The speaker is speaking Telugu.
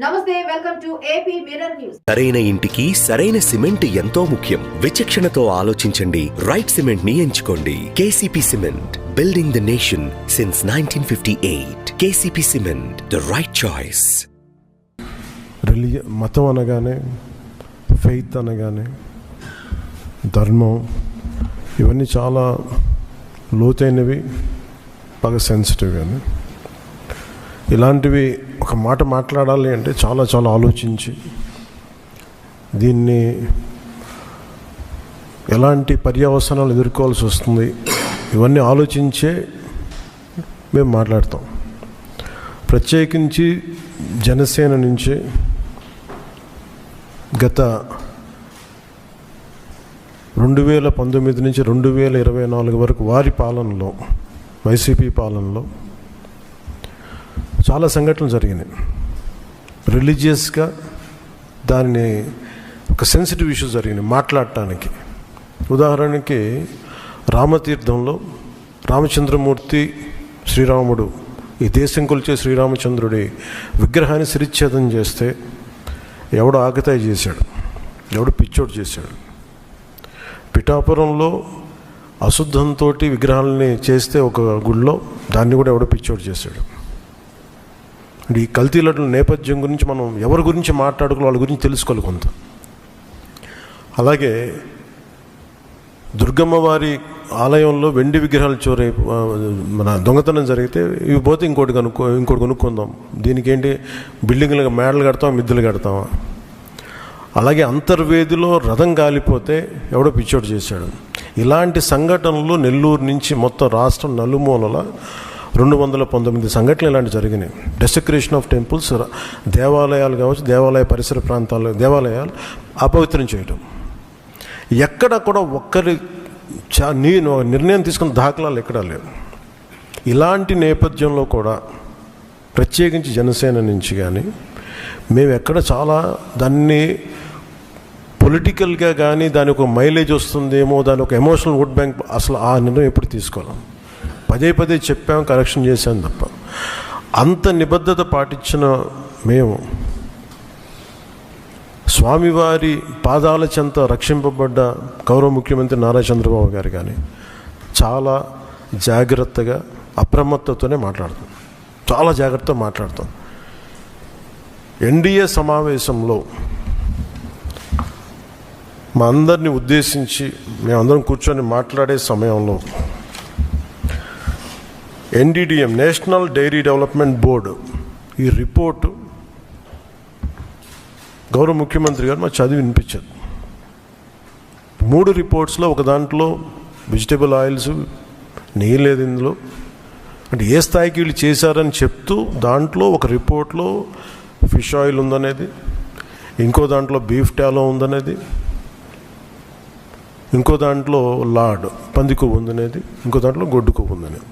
నమస్తే, welcome to AP mirror news. సరైన ఇంటికి సరైన సిమెంట్ ఎంతో ముఖ్యం. విచక్షణతో ఆలోచించండి. రైట్ సిమెంట్ ని ఎంచుకోండి. KCP cement, building the nation since 1958. KCP cement, the right choice. మతం అనగానే, ఫెయిత్ అనగానే, ధర్మం, ఇవన్నీ చాలా లోతైనవి, బాగా సెన్సిటివ్. కానీ ఇలాంటివి ఒక మాట మాట్లాడాలి అంటే చాలా చాలా ఆలోచించి దీన్ని ఎలాంటి పర్యవసనాలు ఎదుర్కోవాల్సి వస్తుంది ఇవన్నీ ఆలోచించే మేము మాట్లాడతాం. ప్రత్యేకించి జనసేన నుంచి గత 2019 నుంచి 2024 వరకు వారి పాలనలో, వైసీపీ పాలనలో చాలా సంఘటనలు జరిగినాయి. రిలీజియస్గా దాన్ని ఒక సెన్సిటివ్ ఇష్యూ జరిగినాయి మాట్లాడటానికి. ఉదాహరణకి రామతీర్థంలో రామచంద్రమూర్తి, శ్రీరాముడు, ఈ దేశం కొలిచే శ్రీరామచంద్రుడి విగ్రహాన్ని శిరిచ్ఛేదం చేస్తే ఎవడో ఆకతాయి చేశాడు, ఎవడో పిచ్చోడు చేశాడు. పిఠాపురంలో అశుద్ధంతో విగ్రహాలని చేస్తే ఒక గుడిలో, దాన్ని కూడా ఎవడో పిచ్చోడు చేశాడు. ఈ కల్తీల నేపథ్యం గురించి మనం ఎవరి గురించి మాట్లాడుకోవాలి, వాళ్ళ గురించి తెలుసుకోవాలి కొంత. అలాగే దుర్గమ్మ వారి ఆలయంలో వెండి విగ్రహాలు మన దొంగతనం జరిగితే ఇవి పోతే ఇంకోటి కొనుక్కుందాం, దీనికి ఏంటి బిల్డింగ్లు మేడలు కడతాం, మిద్దెలు కడతామా. అలాగే అంతర్వేదిలో రథం కాలిపోతే ఎవడో పిచ్చోడు చేశాడు. ఇలాంటి సంఘటనలు నెల్లూరు నుంచి మొత్తం రాష్ట్రం నలుమూలల 219 సంఘటనలు ఇలాంటి జరిగినాయి. డెసిక్రేషన్ ఆఫ్ టెంపుల్స్, దేవాలయాలు కావచ్చు, దేవాలయ పరిసర ప్రాంతాలు, దేవాలయాలు అపవిత్రం చేయటం. ఎక్కడ కూడా ఒక్కరి నిర్ణయం తీసుకున్న దాఖలాలు ఎక్కడా లేవు. ఇలాంటి నేపథ్యంలో కూడా ప్రత్యేకించి జనసేన నుంచి కానీ మేము ఎక్కడ చాలా దాన్ని పొలిటికల్గా కానీ దాని ఒక మైలేజ్ వస్తుందేమో, దాని ఒక ఎమోషనల్ ఓట్ బ్యాంక్, అసలు ఆ నిర్ణయం ఎప్పుడు తీసుకోవాలి. పదే చెప్పాము, కరెక్షన్ చేశాను తప్ప. అంత నిబద్ధత పాటించిన మేము స్వామివారి పాదాల చెంత రక్షింపబడ్డ గౌరవ ముఖ్యమంత్రి నారా చంద్రబాబు గారు కానీ చాలా జాగ్రత్తగా, అప్రమత్తతోనే మాట్లాడతాం, చాలా జాగ్రత్తగా మాట్లాడతాం. ఎన్డీఏ సమావేశంలో మా అందరినీ ఉద్దేశించి మేమందరం కూర్చొని మాట్లాడే సమయంలో NDDM, national dairy development board, ఈ రిపోర్టు గౌరవ ముఖ్యమంత్రి గారు మాకు చదివి వినిపించారు. 3 రిపోర్ట్స్లో ఒక దాంట్లో వెజిటబుల్ ఆయిల్స్, నెయ్యి లేదు ఇందులో, అంటే ఏ స్థాయికి వీళ్ళు చేశారని చెప్తూ దాంట్లో ఒక రిపోర్ట్లో ఫిష్ ఆయిల్ ఉందనేది, ఇంకో దాంట్లో బీఫ్ టాలో ఉందనేది, ఇంకో దాంట్లో లాడ్ పంది కొవ్వు ఉందనేది, ఇంకో దాంట్లో గొడ్డు కొవ్వు ఉందనేది.